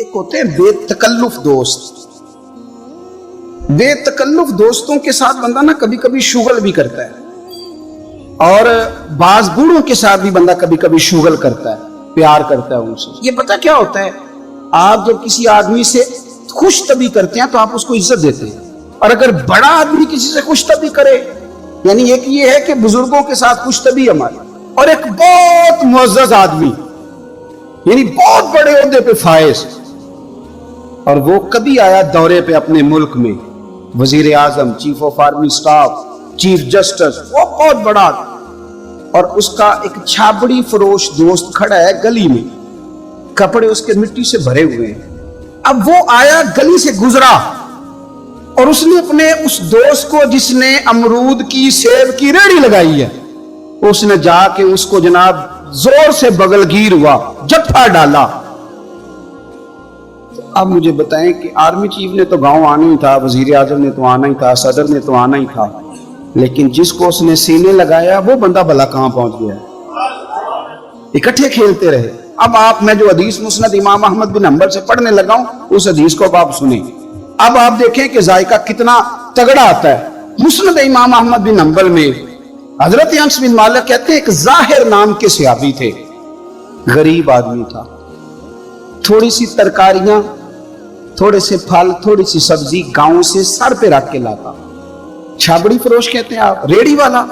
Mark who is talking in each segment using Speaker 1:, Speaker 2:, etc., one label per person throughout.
Speaker 1: ایک ہوتے ہیں بے تکلف دوست. بے تکلف دوستوں کے ساتھ بندہ نا کبھی کبھی شغل بھی کرتا ہے, اور بعض بوڑھوں کے ساتھ بھی بندہ کبھی کبھی شغل کرتا ہے, پیار کرتا ہے ان سے. یہ پتہ کیا ہوتا ہے, آپ جب کسی آدمی سے خوش طبعی کرتے ہیں تو آپ اس کو عزت دیتے ہیں, اور اگر بڑا آدمی کسی سے خوش طبعی کرے, یعنی ایک یہ ہے کہ بزرگوں کے ساتھ خوش طبعی ہماری, اور ایک بہت معزز آدمی یعنی بہت بڑے عہدے پہ فائز, اور وہ کبھی آیا دورے پہ اپنے ملک میں, وزیر اعظم, chief of army staff, chief justice, وہ بہت بڑا, اور اس کا ایک چھابڑی فروش دوست کھڑا ہے گلی میں, کپڑے اس کے مٹی سے بھرے ہوئے ہیں. اب وہ آیا گلی سے گزرا, اور اس نے اپنے اس دوست کو جس نے امرود کی سیب کی ریڑھی لگائی ہے, اس نے جا کے اس کو جناب زور سے بغل گیر ہوا, جھٹا ڈالا. اب مجھے بتائیں کہ آرمی چیف نے تو گاؤں آنا ہی تھا, وزیر اعظم نے تو آنا ہی تھا, صدر نے تو آنا ہی تھا, لیکن جس کو اس نے سینے لگایا وہ بندہ بھلا کہاں پہنچ گیا. اکٹھے کھیلتے رہے. اب آپ, میں جو حدیث مسند امام احمد بن حنبل سے پڑھنے لگا ہوں, اس حدیث کو اب آپ سنیں. اب آپ دیکھیں کہ ذائقہ کتنا تگڑا آتا ہے. مسند امام احمد بن حنبل میں حضرت انس بن مالک کہتے ہیں ایک ظاہر نام کے صحابی تھے, غریب آدمی تھا, تھوڑی سی ترکاریاں, تھوڑے سے پھل, تھوڑی سی سبزی گاؤں سے سر پہ رکھ کے لاتا. چھابڑی فروش کہتے ہیں آپ, ریڑھی والا.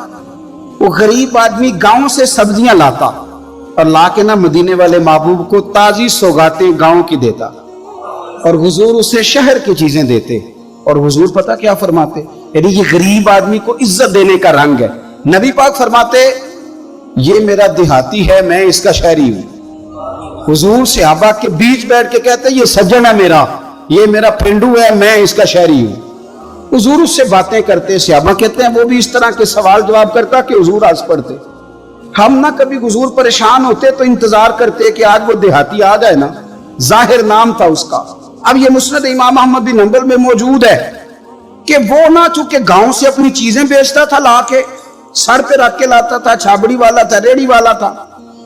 Speaker 1: وہ غریب آدمی گاؤں سے سبزیاں لاتا اور لا کے نا مدینے والے محبوب کو تازی سوگاتیں گاؤں کی دیتا, اور حضور اسے شہر کی چیزیں دیتے. اور حضور پتہ کیا فرماتے, یعنی یہ غریب آدمی کو عزت دینے کا رنگ ہے. نبی پاک فرماتے یہ میرا دیہاتی ہے, میں اس کا شہری ہوں. حضور صحابہ کے بیچ بیٹھ کے کہتے یہ سجن ہے میرا, یہ میرا پھنڈو ہے, میں اس کا شہری ہوں. حضور اس سے باتیں کرتے, صحابہ کہتے ہیں وہ بھی اس طرح کے سوال جواب کرتا کہ حضور ہنس پڑتے. ہم نہ کبھی حضور پریشان ہوتے تو انتظار کرتے کہ آج وہ دیہاتی آ جائے نا, ظاہر نام تھا اس کا. اب یہ مسند امام احمد بن حنبل میں موجود ہے کہ وہ نہ چونکہ گاؤں سے اپنی چیزیں بیچتا تھا, لا کے سر پہ رکھ کے لاتا تھا, چھابڑی والا تھا, ریڑھی والا تھا.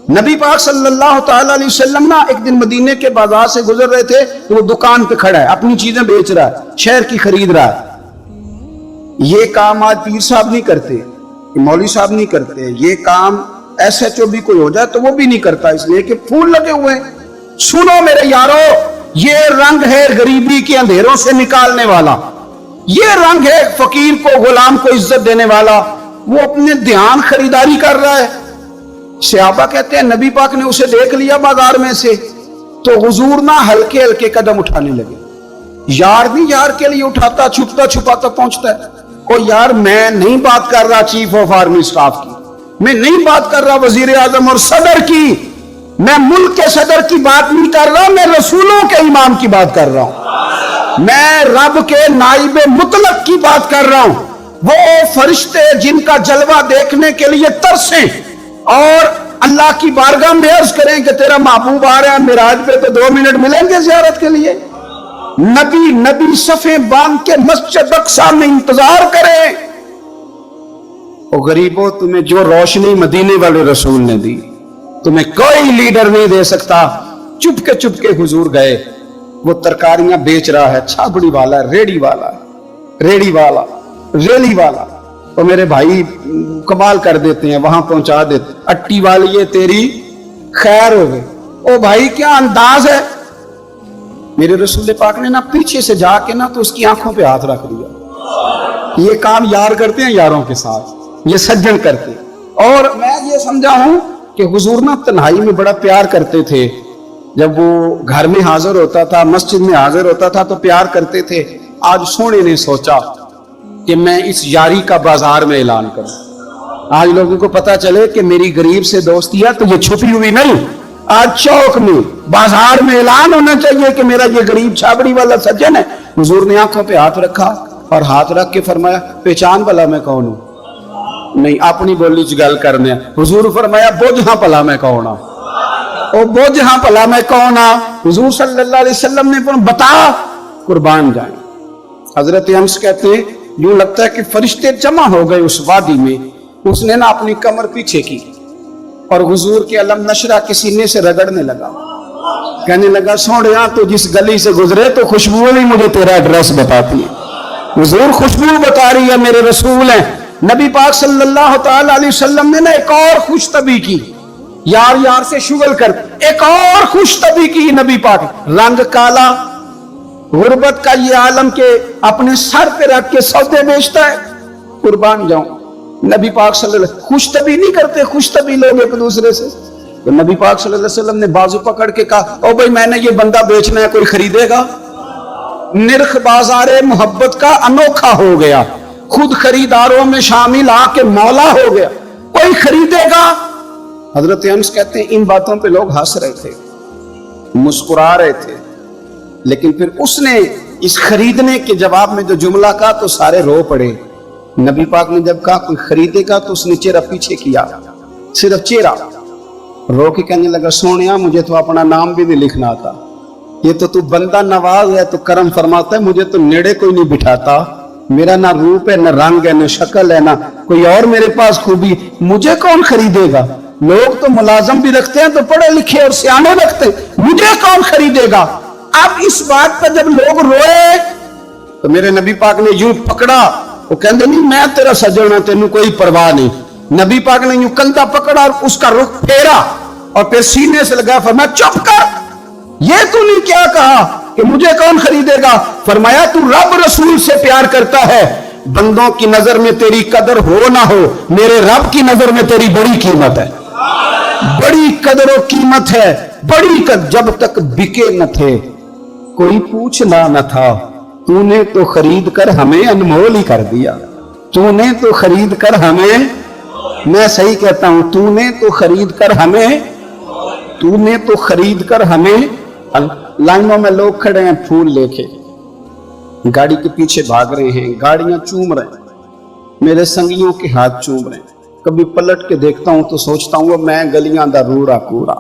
Speaker 1: نبی پاک صلی اللہ تعالی علیہ وسلم نا ایک دن مدینے کے بازار سے گزر رہے تھے, تو وہ دکان پہ کھڑا ہے, اپنی چیزیں بیچ رہا ہے, شہر کی خرید رہا ہے. یہ کام آج پیر صاحب نہیں کرتے, مولوی صاحب نہیں کرتے, یہ کام ایس ایچ او بھی کوئی ہو جائے تو وہ بھی نہیں کرتا, اس لیے کہ پھول لگے ہوئے. سنو میرے یارو, یہ رنگ ہے غریبی کے اندھیروں سے نکالنے والا, یہ رنگ ہے فقیر کو, غلام کو عزت دینے والا. وہ اپنے دھیان خریداری کر رہا ہے. صحابہ کہتے ہیں نبی پاک نے اسے دیکھ لیا بازار میں سے, تو حضور نہ ہلکے ہلکے قدم اٹھانے لگے. یار بھی یار کے لیے اٹھاتا, چھپتا چھپاتا پہنچتا ہے. او یار میں نہیں بات کر رہا چیف آف آرمی سٹاف کی, میں نہیں بات کر رہا وزیر اعظم اور صدر کی, میں ملک کے صدر کی بات نہیں کر رہا, میں رسولوں کے امام کی بات کر رہا ہوں, میں رب کے نائب مطلق کی بات کر رہا ہوں. وہ فرشتے جن کا جلوہ دیکھنے کے لیے ترسیں اور اللہ کی بارگاہ میں عرض کریں کہ تیرا محبوب آ رہا ہے معراج پہ, تو 2 منٹ ملیں گے زیارت کے لیے. نبی صفیں باندھ کے مسجد اقصی میں انتظار کریں. او غریبوں, تمہیں جو روشنی مدینے والے رسول نے دی تمہیں کوئی لیڈر نہیں دے سکتا. چپ کے حضور گئے. وہ ترکاریاں بیچ رہا ہے, چھابڑی والا, ریڑھی والا, ریڑھی والا, ریلی والا. تو میرے بھائی کمال کر دیتے ہیں, وہاں پہنچا دیتے, اٹی والی یہ تیری خیر ہو گئے. او بھائی کیا انداز ہے. میرے رسول پاک نے نا پیچھے سے جا کے نا تو اس کی آنکھوں پہ ہاتھ رکھ دیا. یہ کام یار کرتے ہیں یاروں کے ساتھ, یہ سجن کرتے. اور میں یہ سمجھا ہوں کہ حضور نا تنہائی میں بڑا پیار کرتے تھے. جب وہ گھر میں حاضر ہوتا تھا, مسجد میں حاضر ہوتا تھا تو پیار کرتے تھے. آج سونے نے سوچا کہ میں اس یاری کا بازار میں اعلان کروں. آج لوگوں کو پتا چلے کہ میری غریب سے دوستی ہے تو یہ چھپی ہوئی نہیں, آج چوک میں بازار میں اعلان ہونا چاہیے کہ میرا یہ غریب چھابڑی والا سجن ہے. حضور نے آنکھوں پہ ہاتھ رکھا اور ہاتھ رکھ کے فرمایا پہچان بھلا میں کون ہوں. نہیں, اپنی بولی چ گل کرنے. حضور فرمایا بوجھ ہاں بھلا میں کون ہوں, او بوجھ ہاں بھلا میں کون ہوں. حضور صلی اللہ علیہ وسلم نے فرمایا بتا, قربان جائیں. حضرت انس کہتے ہیں یوں لگتا ہے کہ فرشتے جمع ہو گئے اس وادی میں. اس نے نا اپنی کمر پیچھے کی اور حضور کے علم نشرہ کے سینے سے رگڑنے لگا. کہنے لگا سوڑیا تو جس گلی سے گزرے تو خوشبو بھی مجھے تیرا ایڈریس بتاتی ہے. حضور خوشبو بتا رہی ہے میرے رسول ہیں. نبی پاک صلی اللہ تعالی علیہ وسلم نے نا ایک اور خوش طبی کی, یار یار سے شغل کر ایک اور خوش طبی کی نبی پاک. رنگ کالا, غربت کا یہ عالم کے اپنے سر پہ رکھ کے سودے بیچتا ہے, قربان جاؤں. نبی پاک صلی اللہ علیہ وسلم خوش طبی نہیں کرتے, خوش طبی لوگ ایک دوسرے سے. تو نبی پاک صلی اللہ علیہ وسلم نے بازو پکڑ کے کہا او بھائی میں نے یہ بندہ بیچنا ہے, کوئی خریدے گا؟ نرخ بازار محبت کا انوکھا ہو گیا, خود خریداروں میں شامل آ کے مولا ہو گیا, کوئی خریدے گا؟ حضرت انس کہتے ہیں ان باتوں پہ لوگ ہنس رہے تھے, مسکرا رہے تھے, لیکن پھر اس نے اس خریدنے کے جواب میں جو جملہ کہا تو سارے رو پڑے. نبی پاک نے جب کہا کوئی خریدے گا تو اس نے چہرہ پیچھے کیا, صرف چہرہ, رو کے کہنے لگا سونیا مجھے تو اپنا نام بھی نہیں لکھنا آتا, یہ تو بندہ نواز ہے تو کرم فرماتا ہے, مجھے تو نیڑے کوئی نہیں بٹھاتا, میرا نہ روپ ہے نہ رنگ ہے نہ شکل ہے نہ کوئی اور میرے پاس خوبی, مجھے کون خریدے گا؟ لوگ تو ملازم بھی رکھتے ہیں تو پڑھے لکھے اور سیانے رکھتے ہیں, مجھے کون خریدے گا؟ اب اس بات پر جب لوگ روئے تو میرے نبی پاک نے یوں پکڑا, وہ کہندے نہیں میں تیرا سجن ہوں, تینوں کوئی پرواہ نہیں. نبی پاک نے یوں کندھا پکڑا اور اس کا رخ پھیرا اور پھر سینے سے لگا, فرمایا چپ کر, یہ تو نہیں کیا کہا کہ مجھے کون خریدے گا؟ فرمایا تو رب رسول سے پیار کرتا ہے, بندوں کی نظر میں تیری قدر ہو نہ ہو, میرے رب کی نظر میں تیری بڑی قیمت ہے, بڑی قدر و قیمت ہے, بڑی قدر. جب تک بکے نہ تھے کوئی پوچھنا نہ تھا, تو نے تو خرید کر ہمیں انمول ہی کر دیا, تو نے تو خرید کر ہمیں, میں صحیح کہتا ہوں, تو نے تو خرید کر ہمیں, تو نے تو خرید کر ہمیں. لائنوں میں لوگ کھڑے ہیں پھول لے کے, گاڑی کے پیچھے بھاگ رہے ہیں, گاڑیاں چوم رہے ہیں, میرے سنگیوں کے ہاتھ چوم رہے ہیں. کبھی پلٹ کے دیکھتا ہوں تو سوچتا ہوں وہ میں گلیاں دا روڑا کوڑا,